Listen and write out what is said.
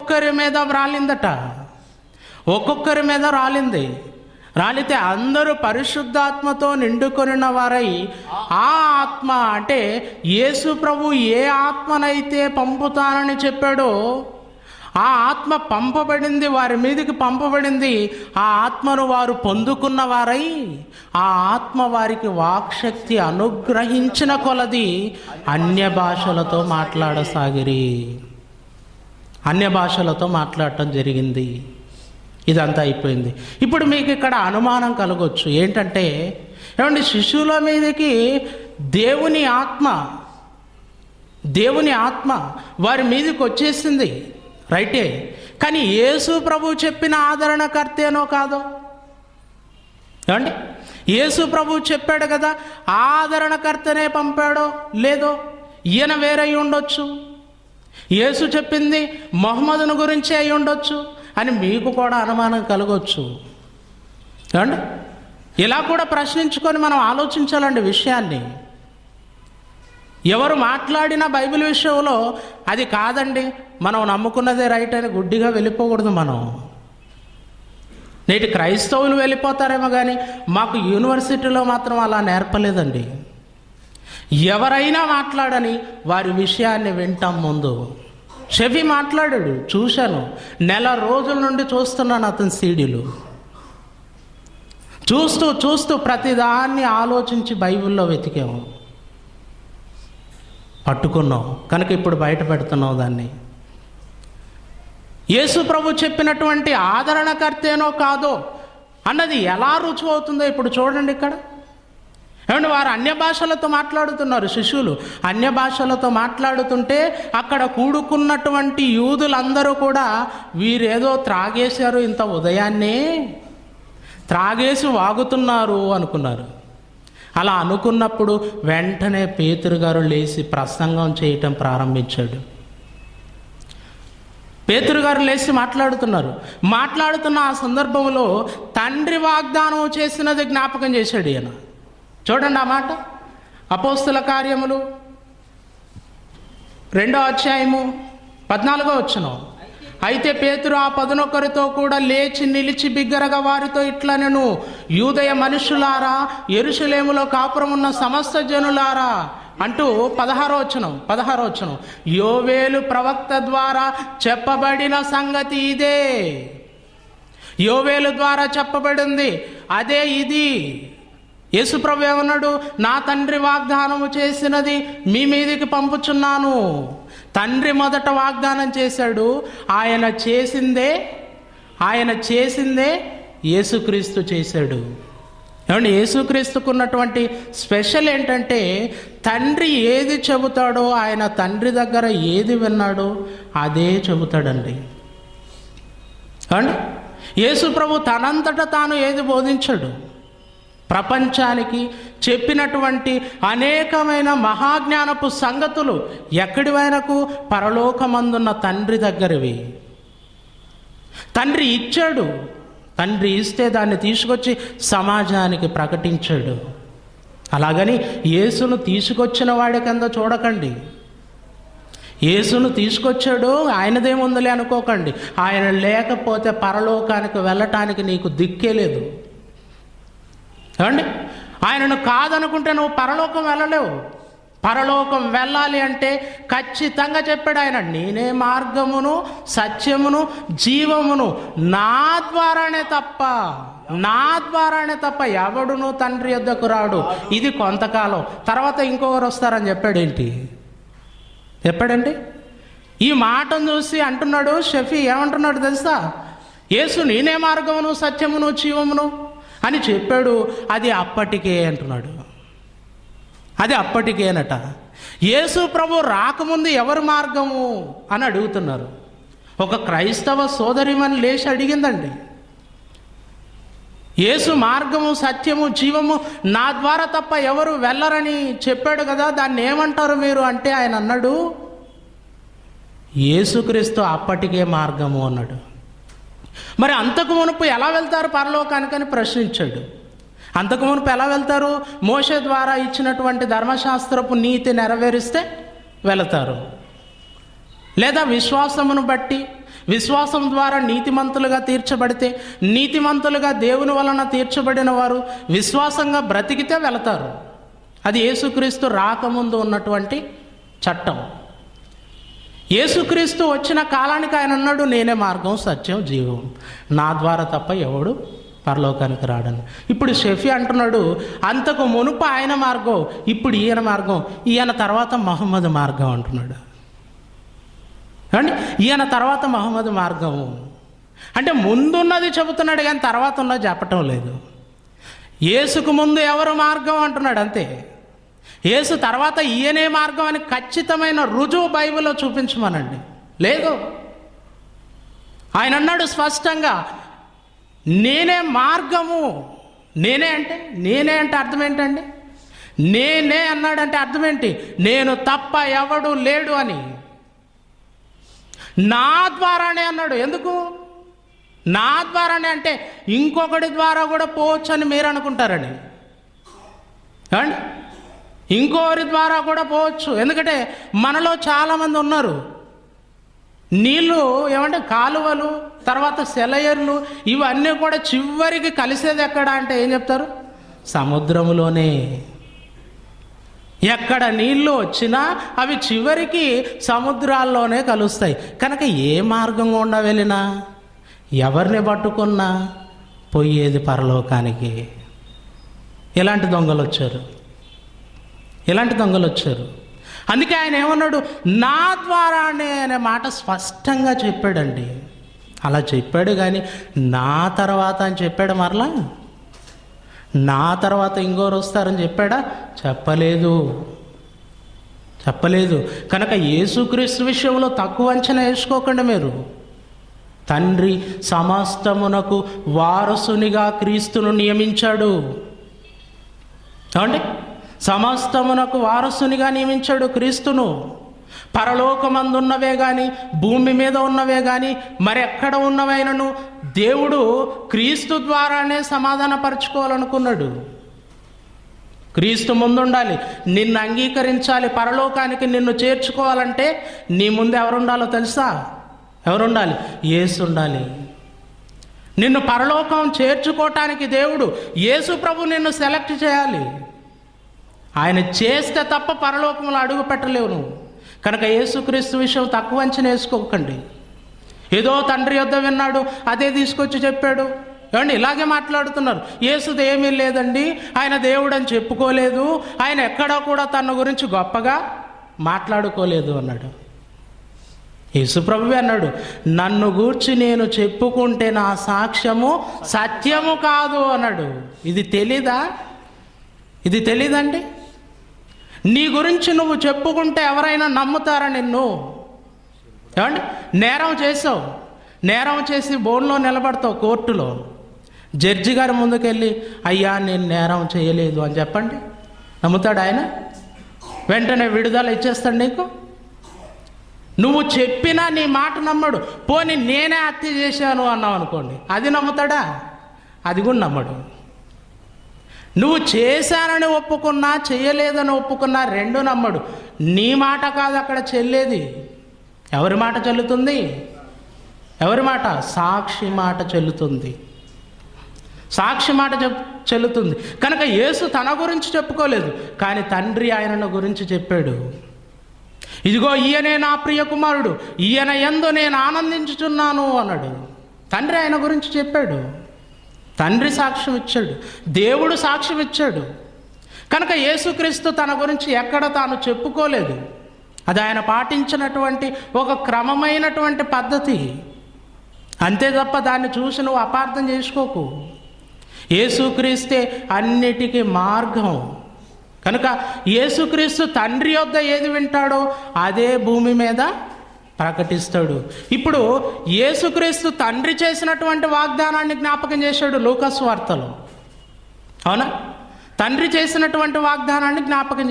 ఒక్కొక్కరి మీద రాలిందట, ఒక్కొక్కరి మీద రాలితే అందరూ పరిశుద్ధాత్మతో నిండుకొనిన వారై ఆ ఆత్మ అంటే యేసు ప్రభు ఏ ఆత్మనైతే పంపుతానని చెప్పాడో ఆ ఆత్మ పంపబడింది, వారి మీదకి పంపబడింది. ఆ ఆత్మను వారు పొందుకున్న వారై ఆ ఆత్మ వారికి వాక్శక్తి అనుగ్రహించిన కొలది అన్య భాషలతో మాట్లాడసాగిరి. అన్య భాషలతో మాట్లాడటం జరిగింది. ఇదంతా అయిపోయింది. ఇప్పుడు మీకు ఇక్కడ అనుమానం కలగొచ్చు. ఏంటంటే ఏమండి, శిశువుల మీదకి దేవుని ఆత్మ వారి మీదకి వచ్చేసింది, రైటే. కానీ యేసు ప్రభు చెప్పిన ఆదరణకర్తేనో కాదో? ఏమండి, యేసు ప్రభు చెప్పాడు కదా, ఆదరణకర్తనే పంపాడో లేదో? ఈయన వేరే అయి ఉండొచ్చు, యేసు చెప్పింది మొహమ్మదును గురించి అయి ఉండొచ్చు అని మీకు కూడా అనుమానం కలగొచ్చు. ఏమండి, ఇలా కూడా ప్రశ్నించుకొని మనం ఆలోచించాలండి విషయాన్ని. ఎవరు మాట్లాడినా బైబిల్ విషయంలో అది కాదండి, మనం నమ్ముకున్నదే రైట్ అని గుడ్డిగా వెళ్ళిపోకూడదు. మనం నేటి క్రైస్తవులు వెళ్ళిపోతారేమో కానీ మాకు యూనివర్సిటీలో మాత్రం అలా నేర్పలేదండి. ఎవరైనా మాట్లాడని వారి విషయాన్ని వింటాం. ముందు షఫీ మాట్లాడాడు, చూశాను. నెల రోజుల నుండి చూస్తున్నాను అతని సీడీలు. చూస్తూ ప్రతిదాన్ని ఆలోచించి బైబిల్లో వెతికాము, పట్టుకున్నాం. కనుక ఇప్పుడు బయట పెడుతున్నావు దాన్ని. యేసు ప్రభు చెప్పినటువంటి ఆదరణకర్తేనో కాదో అన్నది ఎలా రుజువు అవుతుందో ఇప్పుడు చూడండి. ఇక్కడ ఏమంటే వారు అన్య భాషలతో మాట్లాడుతున్నారు. శిష్యులు అన్య భాషలతో మాట్లాడుతుంటే అక్కడ కూడుకున్నటువంటి యూదులందరూ కూడా వీరేదో త్రాగేశారు, ఇంత ఉదయాన్నే త్రాగేసి వాగుతున్నారు అనుకున్నారు. అలా అనుకున్నప్పుడు వెంటనే పేతురు గారు లేచి ప్రసంగం చేయటం ప్రారంభించాడు. పేతురు గారు లేచి మాట్లాడుతున్న ఆ సందర్భంలో తండ్రి వాగ్దానం చేసినది జ్ఞాపకం చేశాడు ఈయన. చూడండి ఆ మాట, అపోస్తుల కార్యములు 2వ అధ్యాయము 14వ వచనం. అయితే పేతురు ఆ 11 కూడా లేచి నిలిచి బిగ్గరగా వారితో ఇట్లనెను, యూదయ మనుషులారా, యెరూషలేములో కాపురమున్న సమస్త జనులారా అంటూ 16వ వచనం. యోవేలు ప్రవక్త ద్వారా చెప్పబడిన సంగతి ఇదే. యోవేలు ద్వారా చెప్పబడింది అదే ఇది. యేసుప్రభు ఏమన్నాడు? నా తండ్రి వాగ్దానము చేసినది మీ మీదికి పంపుచున్నాను. తండ్రి మొదట వాగ్దానం చేశాడు, ఆయన చేసిందే యేసుక్రీస్తు చేశాడు. ఏమంటే యేసుక్రీస్తుకున్నటువంటి స్పెషల్ ఏంటంటే తండ్రి ఏది చెబుతాడో, ఆయన తండ్రి దగ్గర ఏది విన్నాడో అదే చెబుతాడండి. అండి, యేసు ప్రభు తనంతట తాను ఏది బోధించాడు? ప్రపంచానికి చెప్పినటువంటి అనేకమైన మహాజ్ఞానపు సంగతులు ఎక్కడి వరకు? పరలోకమందున్న తండ్రి దగ్గరవి. తండ్రి ఇచ్చాడు, తండ్రి ఇస్తే దాన్ని తీసుకొచ్చి సమాజానికి ప్రకటించాడు. అలాగని యేసును తీసుకొచ్చిన వాడి కింద చూడకండి. యేసును తీసుకొచ్చాడు, ఆయనదేముందలే అనుకోకండి. ఆయన లేకపోతే పరలోకానికి వెళ్ళటానికి నీకు దిక్కే లేదు. ఏమండి, ఆయనను కాదనుకుంటే నువ్వు పరలోకం వెళ్ళలేవు. పరలోకం వెళ్ళాలి అంటే ఖచ్చితంగా చెప్పాడు ఆయన, నేనే మార్గమును సత్యమును జీవమును, నా ద్వారానే తప్ప ఎవడును తండ్రి యొద్దకు రాడు. ఇది కొంతకాలం, తర్వాత ఇంకొకరు వస్తారని చెప్పాడండి. ఈ మాటను చూసి అంటున్నాడు షఫీ, ఏమంటున్నాడు తెలుసా? యేసు నేనే మార్గమును సత్యమును జీవమును అని చెప్పాడు. అది అప్పటికే అంటున్నాడు, అది అప్పటికేనట. యేసు ప్రభు రాకముందు ఎవరి మార్గము అని అడుగుతున్నారు. ఒక క్రైస్తవ సోదరిమని లేచి అడిగిందండి. యేసు మార్గము సత్యము జీవము నా ద్వారా తప్ప ఎవరు వెళ్ళరని చెప్పాడు కదా, దాన్ని ఏమంటారు మీరు అంటే ఆయన అన్నాడు, యేసుక్రీస్తు అప్పటికే మార్గము అన్నాడు. మరి అంతకు మునుపు ఎలా వెళ్తారు పరలోకానికని ప్రశ్నించాడు. అంతకు మునుపు ఎలా వెళ్తారు? మోషే ద్వారా ఇచ్చినటువంటి ధర్మశాస్త్రపు నీతి నెరవేరిస్తే వెళతారు, లేదా విశ్వాసమును బట్టి విశ్వాసం ద్వారా నీతిమంతులుగా తీర్చబడితే, నీతిమంతులుగా దేవుని వలన తీర్చబడిన వారు విశ్వాసంగా బ్రతికితే వెళతారు. అది యేసుక్రీస్తు రాకముందు ఉన్నటువంటి చట్టం. యేసుక్రీస్తు వచ్చిన కాలానికి ఆయన అన్నాడు, నేనే మార్గం, సత్యం, జీవం, నా ద్వారా తప్ప ఎవడు పరలోకానికి రాడని. ఇప్పుడు షఫీ అంటున్నాడు, అంతకు మునుపు ఆయన మార్గం, ఇప్పుడు ఈయన మార్గం, ఈయన తర్వాత మహమ్మద్ మార్గం అంటున్నాడు. అండి, ఈయన తర్వాత మహమ్మద్ మార్గము అంటే ముందున్నది చెబుతున్నాడు కానీ తర్వాత ఉన్నది చెప్పటం లేదు. యేసుకు ముందు ఎవరు మార్గం అంటున్నాడు అంతే. యేసు తర్వాత ఈయనే మార్గం అని ఖచ్చితమైన రుజువు బైబిల్లో చూపించమనండి. లేదు, ఆయన అన్నాడు స్పష్టంగా, నేనే మార్గము. నేనే అంటే అర్థం ఏంటండి? నేనే అన్నాడంటే అర్థం ఏంటి? నేను తప్ప ఎవడు లేడు అని. నా ద్వారానే అన్నాడు. ఎందుకు నా ద్వారానే అంటే ఇంకొకటి ద్వారా కూడా పోవచ్చు అని మీరు అనుకుంటారండి. అండి, ఇంకోరి ద్వారా కూడా పోవచ్చు. ఎందుకంటే మనలో చాలామంది ఉన్నారు, నీళ్ళు ఏమంటే కాలువలు, తర్వాత సెలయర్లు, ఇవన్నీ కూడా చివరికి కలిసేది ఎక్కడ అంటే ఏం చెప్తారు? సముద్రములోనే. ఎక్కడ నీళ్ళు వచ్చినా అవి చివరికి సముద్రాల్లోనే కలుస్తాయి. కనుక ఏ మార్గం గుండా వెళ్ళినా, ఎవరిని పట్టుకున్నా పోయేది పరలోకానికి. ఎలాంటి దొంగలు వచ్చారు. అందుకే ఆయన ఏమన్నాడు? నా ద్వారానే అనే మాట స్పష్టంగా చెప్పాడండి. అలా చెప్పాడు కానీ నా తర్వాత అని చెప్పాడు. మరలా నా తర్వాత ఇంకోరు వస్తారని చెప్పాడా? చెప్పలేదు. కనుక యేసుక్రీస్తు విషయంలో తక్కువ అంచనా వేసుకోకండి మీరు. తండ్రి సమస్తమునకు వారసునిగా క్రీస్తును నియమించాడు. ఏమండి, సమస్తమునకు వారసునిగా నియమించాడు క్రీస్తును. పరలోకమందున్నవే కానీ, భూమి మీద ఉన్నవే కానీ, మరెక్కడ ఉన్నవైనను దేవుడు క్రీస్తు ద్వారానే సమాధానపరచుకోవాలనుకున్నాడు. క్రీస్తు ముందుండాలి, నిన్ను అంగీకరించాలి, పరలోకానికి నిన్ను చేర్చుకోవాలంటే నీ ముందు ఎవరుండాలో తెలుసా? ఎవరుండాలి? యేసు ఉండాలి. నిన్ను పరలోకం చేర్చుకోవటానికి దేవుడు యేసు ప్రభు నిన్ను సెలెక్ట్ చేయాలి. ఆయన చేస్తే తప్ప పరలోకంలో అడుగు పెట్టలేవు నువ్వు. కనుక యేసుక్రీస్తు విషయం తక్కువ అంచనా వేసుకోకండి. ఏదో తండ్రి యొద్ద విన్నాడు, అదే తీసుకొచ్చి చెప్పాడు. ఏమండి, ఇలాగే మాట్లాడుతున్నారు. యేసుది ఏమీ లేదండి, ఆయన దేవుడు అని చెప్పుకోలేదు, ఆయన ఎక్కడా కూడా తన గురించి గొప్పగా మాట్లాడుకోలేదు అన్నాడు. యేసుప్రభువే అన్నాడు, నన్ను గూర్చి నేను చెప్పుకుంటే నా సాక్ష్యము సత్యము కాదు అన్నాడు. ఇది తెలీదండి? నీ గురించి నువ్వు చెప్పుకుంటే ఎవరైనా నమ్ముతారా నిన్ను? ఏమండి, నేరం చేసి బోన్లో నిలబడతావు కోర్టులో. జడ్జి గారి ముందుకెళ్ళి, అయ్యా నేను నేరం చేయలేదు అని చెప్పండి, నమ్ముతాడు ఆయన? వెంటనే విడుదల ఇచ్చేస్తాడు నీకు? నువ్వు చెప్పినా నీ మాట నమ్మడు. పోనీ నేనే హత్య చేశాను అన్నావు అనుకోండి, అది నమ్ముతాడా? అది కూడా నమ్మడు. నువ్వు చేశానని ఒప్పుకున్నా, చేయలేదని ఒప్పుకున్నా రెండు నమ్మడు. నీ మాట కాదు అక్కడ చెల్లేది. ఎవరి మాట చెల్లుతుంది? ఎవరి మాట? సాక్షి మాట చెల్లుతుంది. చెల్లుతుంది. కనుక యేసు తన గురించి చెప్పుకోలేదు, కానీ తండ్రి ఆయనను గురించి చెప్పాడు. ఇదిగో ఈయనే నా ప్రియ కుమారుడు, ఈయన యందు నేను ఆనందించుచున్నాను అన్నాడు. తండ్రి ఆయన గురించి చెప్పాడు. తండ్రి సాక్ష్యం ఇచ్చాడు, దేవుడు సాక్ష్యం ఇచ్చాడు. కనుక యేసుక్రీస్తు తన గురించి ఎక్కడ తాను చెప్పుకోలేదు. అది ఆయన పాటించినటువంటి ఒక క్రమమైనటువంటి పద్ధతి. అంతే తప్ప దాన్ని చూసి నువ్వు అపార్థం చేసుకోకు. యేసుక్రీస్తే అన్నిటికీ మార్గం. కనుక యేసుక్రీస్తు తండ్రి యొద్ద ఏది వింటాడో అదే భూమి మీద ప్రకటిస్తాడు. ఇప్పుడు యేసుక్రీస్తు తండ్రి చేసినటువంటి వాగ్దానాన్ని జ్ఞాపకం చేశాడు లూకా సువార్తలో. అవునా? తండ్రి చేసినటువంటి వాగ్దానాన్ని జ్ఞాపకం